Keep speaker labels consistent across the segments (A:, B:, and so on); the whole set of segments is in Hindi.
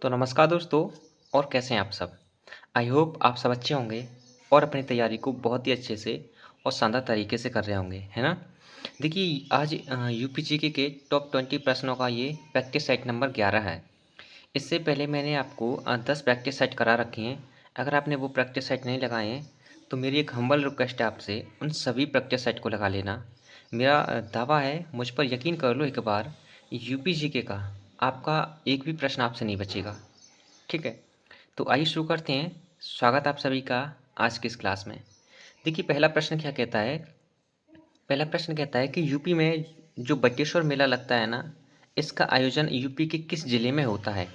A: तो नमस्कार दोस्तों। और कैसे हैं आप सब? आई होप आप सब अच्छे होंगे और अपनी तैयारी को बहुत ही अच्छे से और शानदार तरीके से कर रहे होंगे, है ना? देखिए आज यूपीजीके के टॉप 20 प्रश्नों का ये प्रैक्टिस सेट नंबर 11 है। इससे पहले मैंने आपको 10 प्रैक्टिस सेट करा रखे हैं। अगर आपने वो प्रैक्टिस सेट नहीं लगाए हैं तो मेरी एक हम्बल रिक्वेस्ट है आपसे, उन सभी प्रैक्टिस सेट को लगा लेना। मेरा दावा है, मुझ पर यकीन कर लो एक बार, यूपीजीके का आपका एक भी प्रश्न आपसे नहीं बचेगा। ठीक है, तो आइए शुरू करते हैं। स्वागत आप सभी का आज की इस क्लास में। देखिए पहला प्रश्न क्या कहता है। पहला प्रश्न कहता है कि यूपी में जो बटेश्वर मेला लगता है ना, इसका आयोजन यूपी के किस जिले में होता है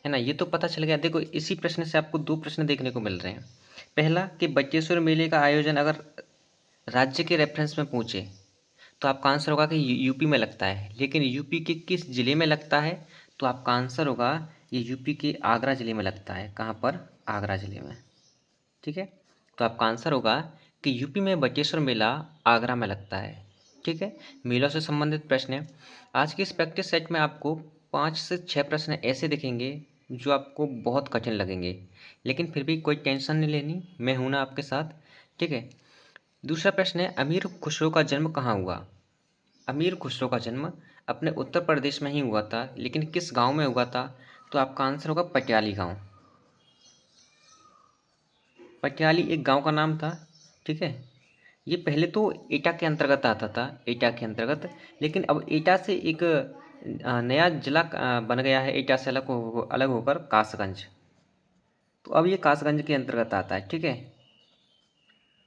A: ना? ये तो पता चल गया। देखो इसी प्रश्न से आपको दो प्रश्न देखने को मिल रहे हैं। पहला कि बटेश्वर मेले का आयोजन अगर राज्य के रेफरेंस में पूछे तो आपका आंसर होगा कि यूपी में लगता है, लेकिन यूपी के किस जिले में लगता है तो आपका आंसर होगा ये यूपी के आगरा जिले में लगता है। कहाँ पर? आगरा जिले में। ठीक है, तो आपका आंसर होगा कि यूपी में बटेश्वर मेला आगरा में लगता है। ठीक है, मेलों से संबंधित प्रश्न है। आज की इस प्रैक्टिस सेट में आपको 5 से 6 प्रश्न ऐसे दिखेंगे जो आपको बहुत कठिन लगेंगे, लेकिन फिर भी कोई टेंशन नहीं लेनी, मैं हूं ना आपके साथ। ठीक है, दूसरा प्रश्न है, अमीर खुसरो का जन्म कहाँ हुआ? अमीर खुसरो का जन्म अपने उत्तर प्रदेश में ही हुआ था, लेकिन किस गांव में हुआ था? तो आपका आंसर होगा पटियाली गांव। पटियाली एक गांव का नाम था। ठीक है, ये पहले तो एटा के अंतर्गत आता था, एटा के अंतर्गत, लेकिन अब एटा से एक नया जिला बन गया है, एटा से अलग होकर कासगंज। तो अब ये कासगंज के अंतर्गत आता है। ठीक है,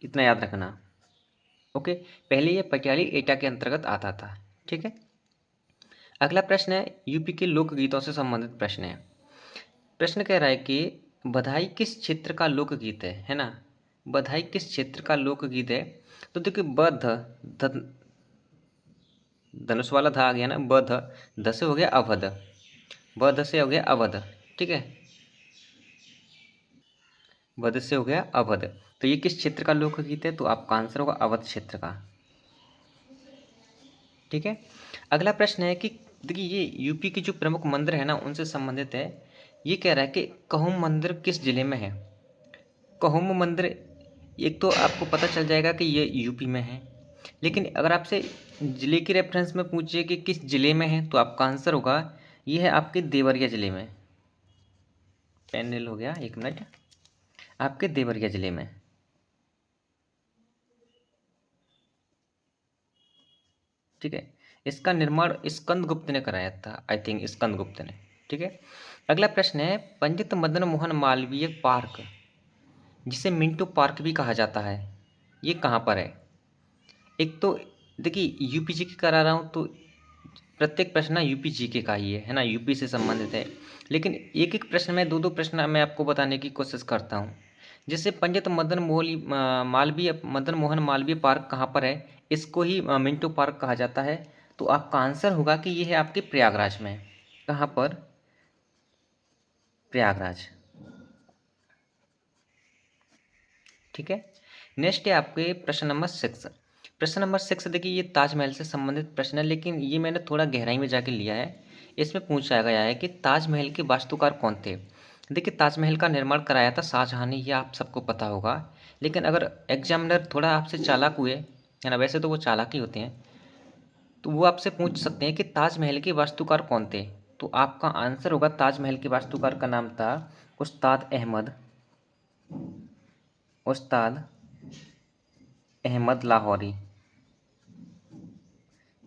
A: इतना याद रखना। ओके, पहले ये पटियाली एटा के अंतर्गत आता था। ठीक है, अगला प्रश्न है यूपी के लोकगीतों से संबंधित प्रश्न है। प्रश्न कह रहा है कि बधाई किस क्षेत्र का लोकगीत है ना? बधाई किस क्षेत्र का लोकगीत है? तो देखिए धनुष वाला धा आ गया ना, ध से हो गया अवध, ध से हो गया अवध। ठीक है, वध से हो गया अवध। तो ये किस क्षेत्र का लोकगीत है? तो आपका आंसर होगा अवध क्षेत्र का। ठीक है, अगला प्रश्न है कि देखिए ये यूपी के जो प्रमुख मंदिर है ना, उनसे संबंधित है। ये कह रहा है कि कहूम मंदिर किस जिले में है? कहूम मंदिर, एक तो आपको पता चल जाएगा कि ये यूपी में है, लेकिन अगर आपसे जिले की रेफरेंस में पूछिए कि किस जिले में है तो आपका आंसर होगा ये है आपके देवरिया जिले में। पैनल हो गया, एक मिनट, आपके देवरिया जिले में। ठीक है, इसका निर्माण स्कंद गुप्त ने कराया था, आई थिंक स्कंद गुप्त ने। ठीक है, अगला प्रश्न है पंडित मदन मोहन मालवीय पार्क, जिसे मिंटो पार्क भी कहा जाता है, ये कहाँ पर है? एक तो देखिए यूपी जी के करा रहा हूँ तो प्रत्येक प्रश्न ना यूपी जीके का ही है ना, यूपी से संबंधित है, लेकिन एक एक प्रश्न में दो दो प्रश्न मैं आपको बताने की कोशिश करता हूँ। जैसे पंडित मदन मोहन मालवीय पार्क कहाँ पर है? इसको ही मिंटो पार्क कहा जाता है। तो आपका आंसर होगा कि ये है आपके प्रयागराज में। कहाँ पर? प्रयागराज। ठीक है, नेक्स्ट है आपके प्रश्न नंबर 6। प्रश्न नंबर 6 देखिए ये ताजमहल से संबंधित प्रश्न है, लेकिन ये मैंने थोड़ा गहराई में जाके लिया है। इसमें पूछा गया है कि ताजमहल के वास्तुकार कौन थे? देखिए ताजमहल का निर्माण कराया था शाहजहां ने, ये आप सबको पता होगा, लेकिन अगर एग्जामिनर थोड़ा आपसे चालाक हुए, है ना, वैसे तो वो चालाक ही होते हैं, तो वो आपसे पूछ सकते हैं कि ताजमहल के वास्तुकार कौन थे? तो आपका आंसर होगा ताजमहल के वास्तुकार का नाम था उस्ताद अहमद, उस्ताद अहमद लाहौरी,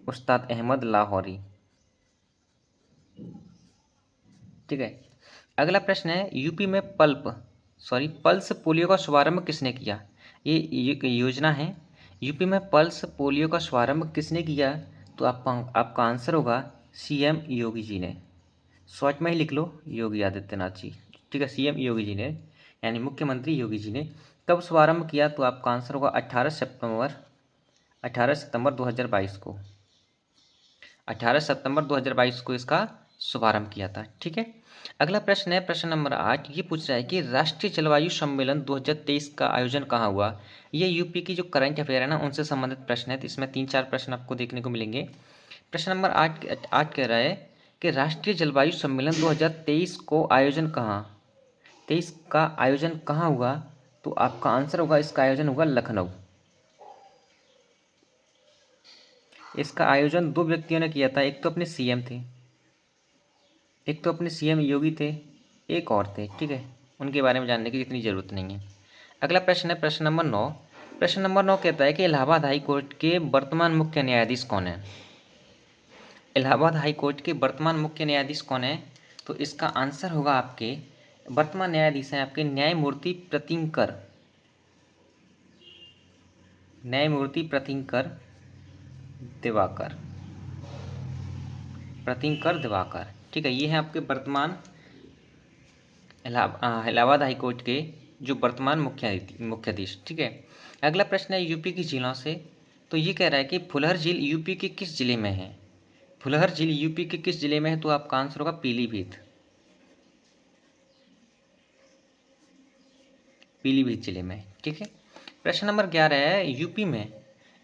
A: उस्ताद अहमद लाहौरी। ठीक है, अगला प्रश्न है यूपी में पल्स पोलियो का शुभारंभ किसने किया? ये एक योजना है। यूपी में पल्स पोलियो का शुभारंभ किसने किया? तो आपका आंसर होगा सीएम योगी जी ने। शॉर्ट में ही लिख लो, योगी आदित्यनाथ जी। ठीक है, सीएम योगी जी ने, यानी मुख्यमंत्री योगी जी ने कब शुभारंभ किया? तो आपका आंसर होगा 18 सितंबर 2022 को। 18 सितंबर 2022 को इसका शुभारंभ किया था। ठीक है, अगला प्रश्न है प्रश्न नंबर 8। ये पूछ रहा है कि राष्ट्रीय जलवायु सम्मेलन 2023 का आयोजन कहाँ हुआ? ये यूपी की जो करंट अफेयर है ना, उनसे संबंधित प्रश्न है, तो इसमें 3-4 प्रश्न आपको देखने को मिलेंगे। प्रश्न नंबर 8 कह रहा है कि राष्ट्रीय जलवायु सम्मेलन 2023 को आयोजन कहाँ 23 का आयोजन कहाँ हुआ? तो आपका आंसर होगा, इसका आयोजन हुआ लखनऊ। इसका आयोजन दो व्यक्तियों ने किया था, एक तो अपने सीएम थे, एक तो अपने सीएम योगी थे, एक और थे, ठीक है। उनके बारे में जानने की इतनी ज़रूरत नहीं है। अगला प्रश्न है प्रश्न नंबर 9। प्रश्न नंबर 9 कहता है कि इलाहाबाद हाई कोर्ट के वर्तमान मुख्य न्यायाधीश कौन है? इलाहाबाद हाई कोर्ट के वर्तमान मुख्य न्यायाधीश कौन है? तो इसका आंसर होगा आपके वर्तमान न्यायाधीश हैं आपके न्यायमूर्ति प्रतींकर, न्यायमूर्ति प्रतींकर दिवाकर, प्रतींकर दिवाकर, ठीक है। ये है आपके वर्तमान इलाहाबाद हाई कोर्ट के जो वर्तमान मुख्याधीश, ठीक है। अगला प्रश्न है यूपी की झीलों से। तो ये कह रहा है कि फुलहर झील यूपी के किस जिले में है? फुलहर झील यूपी के किस जिले में है? तो आपका आंसर होगा पीलीभीत, पीलीभीत जिले में, ठीक है। प्रश्न नंबर 11 है यूपी में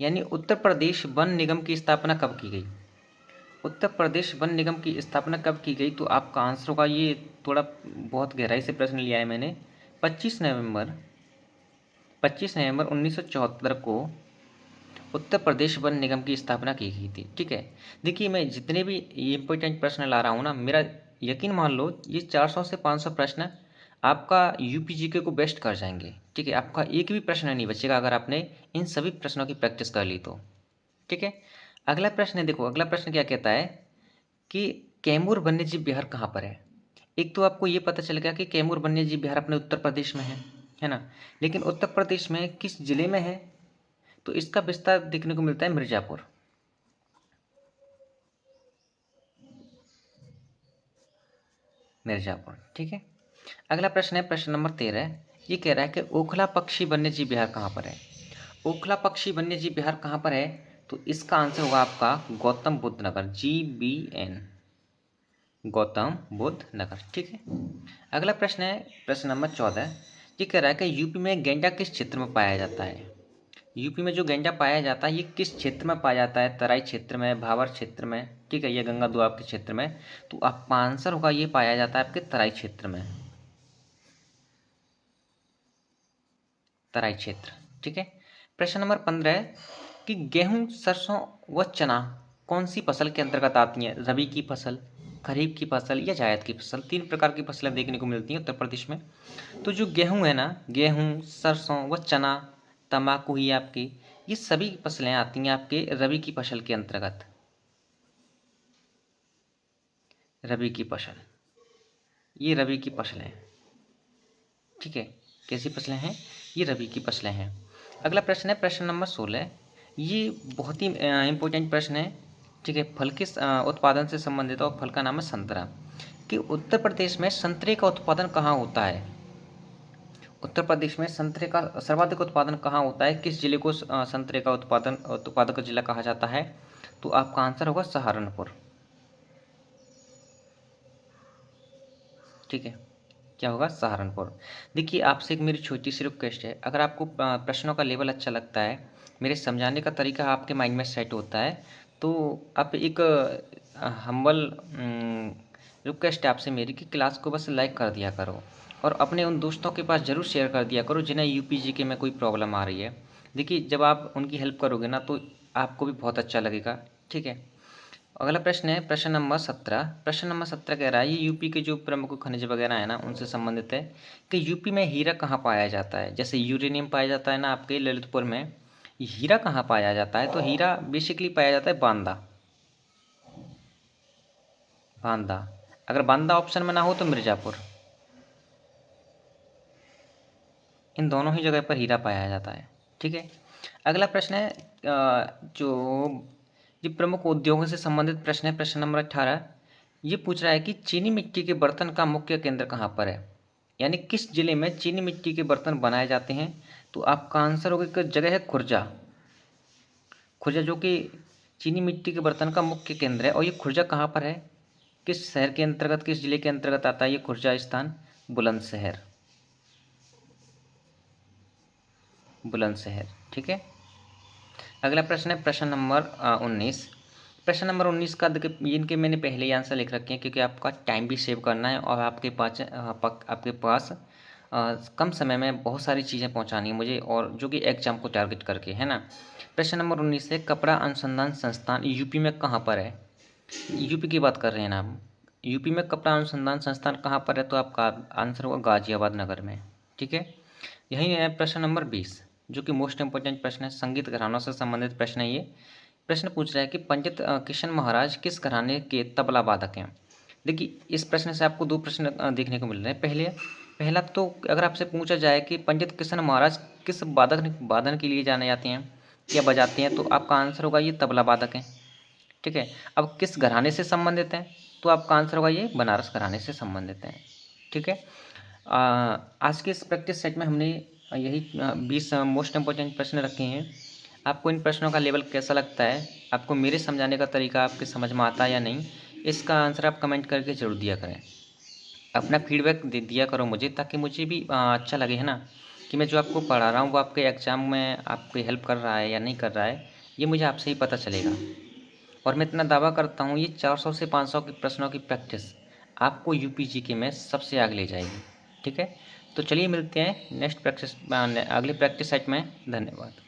A: यानी उत्तर प्रदेश वन निगम की स्थापना कब की गई? उत्तर प्रदेश वन निगम की स्थापना कब की गई? तो आपका आंसर होगा, ये थोड़ा बहुत गहराई से प्रश्न लिया है मैंने, 25 नवंबर 1974 को उत्तर प्रदेश वन निगम की स्थापना की गई थी, ठीक है। देखिए मैं जितने भी इम्पोर्टेंट प्रश्न ला रहा हूँ ना, मेरा यकीन मान लो ये 400 से 500 प्रश्न आपका यूपी जीके को बेस्ट कर जाएंगे, ठीक है। आपका एक भी प्रश्न नहीं बचेगा अगर आपने इन सभी प्रश्नों की प्रैक्टिस कर ली तो, ठीक है। अगला प्रश्न है, देखो अगला प्रश्न क्या कहता है कि कैमूर वन्यजीव विहार कहाँ पर है? एक तो आपको ये पता चल गया कि कैमूर वन्यजीव विहार अपने उत्तर प्रदेश में है ना, लेकिन उत्तर प्रदेश में किस जिले में है? तो इसका विस्तार देखने को मिलता है मिर्जापुर, मिर्जापुर, ठीक है। अगला प्रश्न है प्रश्न नंबर 13। ये कह रहा है कि ओखला पक्षी वन्यजीव विहार कहाँ पर है? ओखला पक्षी वन्यजीव विहार कहाँ पर है? तो इसका आंसर होगा आपका गौतम बुद्ध नगर, GBN, गौतम बुद्ध नगर, ठीक है। अगला प्रश्न है प्रश्न नंबर 14। ये कह रहा है कि यूपी में गेंडा किस क्षेत्र में पाया जाता है? यूपी में जो गेंडा पाया जाता है ये किस क्षेत्र में पाया जाता है? तराई क्षेत्र में, भावर क्षेत्र में, ठीक है, ये गंगा दोआब के क्षेत्र में। तो आपका आंसर होगा ये पाया जाता है आपके तराई क्षेत्र में, तराई क्षेत्र, ठीक है। प्रश्न नंबर 15 कि गेहूं, सरसों व चना कौन सी फसल के अंतर्गत आती हैं? रबी की फसल, खरीफ की फसल या जायद की फसल? तीन प्रकार की फसलें देखने को मिलती हैं उत्तर प्रदेश में। तो जो गेहूं है ना, गेहूं, सरसों व चना, तम्बाकू ही आपकी, ये सभी फसलें आती हैं आपके रबी की फसल के अंतर्गत, रबी की फसल, ये रबी की फसलें हैं, ठीक है। कैसी फसलें हैं? ये रबी की फसलें हैं। अगला प्रश्न है प्रश्न नंबर 16। ये बहुत ही इंपॉर्टेंट प्रश्न है, ठीक है। फल के उत्पादन से संबंधित और फल का नाम है संतरा। कि उत्तर प्रदेश में संतरे का उत्पादन कहाँ होता है? उत्तर प्रदेश में संतरे का सर्वाधिक उत्पादन कहाँ होता है? किस जिले को संतरे का उत्पादक जिला कहा जाता है? तो आपका आंसर होगा सहारनपुर, ठीक है। क्या होगा? सहारनपुर। देखिए आपसे एक मेरी छोटी सी रिक्वेस्ट है, अगर आपको प्रश्नों का लेवल अच्छा लगता है, मेरे समझाने का तरीका आपके माइंड में सेट होता है, तो आप एक हम्बल रिक्वेस्ट है आपसे मेरी कि क्लास को बस लाइक कर दिया करो और अपने उन दोस्तों के पास ज़रूर शेयर कर दिया करो जिन्हें यूपीजीके में कोई प्रॉब्लम आ रही है। देखिए जब आप उनकी हेल्प करोगे ना तो आपको भी बहुत अच्छा लगेगा, ठीक है। अगला प्रश्न है प्रश्न नंबर 17। प्रश्न नंबर 17 कह रहा है ये यूपी के जो प्रमुख खनिज वगैरह है ना उनसे संबंधित है कि यूपी में हीरा कहाँ पाया जाता है? जैसे यूरेनियम पाया जाता है ना आपके ललितपुर में, हीरा कहाँ पाया जाता है? तो हीरा बेसिकली पाया जाता है बांदा, बांदा। अगर बांदा ऑप्शन में ना हो तो मिर्ज़ापुर, इन दोनों ही जगह पर हीरा पाया जाता है, ठीक है। अगला प्रश्न है जो ये प्रमुख उद्योगों से संबंधित प्रश्न है प्रश्न नंबर 18। ये पूछ रहा है कि चीनी मिट्टी के बर्तन का मुख्य केंद्र कहाँ पर है? यानी किस जिले में चीनी मिट्टी के बर्तन बनाए जाते हैं? तो आपका आंसर होगा कि जगह है खुर्जा, खुर्जा जो कि चीनी मिट्टी के बर्तन का मुख्य केंद्र है। और ये खुर्जा कहाँ पर है? किस शहर के अंतर्गत, किस जिले के अंतर्गत आता है ये खुर्जा स्थान? बुलंदशहर, बुलंदशहर, ठीक है। अगला प्रश्न है प्रश्न नंबर 19। प्रश्न नंबर 19 का देखिए, इनके मैंने पहले ही आंसर लिख रखे हैं क्योंकि आपका टाइम भी सेव करना है और आपके पास कम समय में बहुत सारी चीज़ें पहुंचानी है मुझे, और जो कि एग्जाम को टारगेट करके, है ना। प्रश्न नंबर 19 है, कपड़ा अनुसंधान संस्थान यूपी में कहाँ पर है? यूपी की बात कर रहे हैं ना हम। यूपी में कपड़ा अनुसंधान संस्थान कहाँ पर है? तो आपका आंसर होगा गाजियाबाद नगर में। ठीक है। यही है प्रश्न नंबर 20, जो कि मोस्ट इंपोर्टेंट प्रश्न है, संगीत घरानों से संबंधित प्रश्न है ये। प्रश्न पूछ रहा है कि पंडित किशन महाराज किस घराने के तबला वादक हैं? देखिए, इस प्रश्न से आपको दो प्रश्न देखने को मिल रहे हैं। पहला तो अगर आपसे पूछा जाए कि पंडित किशन महाराज किस वादन के लिए जाने जाते हैं या बजाते हैं, तो आपका आंसर होगा ये तबला वादक हैं। ठीक है। अब किस घराने से संबंधित हैं, तो आपका आंसर होगा ये बनारस घराने से संबंधित हैं। ठीक है। आज के इस प्रैक्टिस सेट में हमने यही 20 मोस्ट इंपॉर्टेंट प्रश्न रखे हैं। आपको इन प्रश्नों का लेवल कैसा लगता है? आपको मेरे समझाने का तरीका आपके समझ में आता है या नहीं? इसका आंसर आप कमेंट करके ज़रूर दिया करें। अपना फीडबैक दे दिया करो मुझे, ताकि मुझे भी अच्छा लगे, है ना, कि मैं जो आपको पढ़ा रहा हूँ वो आपके एग्ज़ाम में आपकी हेल्प कर रहा है या नहीं कर रहा है, ये मुझे आपसे ही पता चलेगा। और मैं इतना दावा करता हूँ, ये 400 से 500 के प्रश्नों की प्रैक्टिस आपको यूपी जीके में सबसे आगे ले जाएगी। ठीक है। तो चलिए मिलते हैं नेक्स्ट प्रैक्टिस अगले प्रैक्टिस सेट में। धन्यवाद।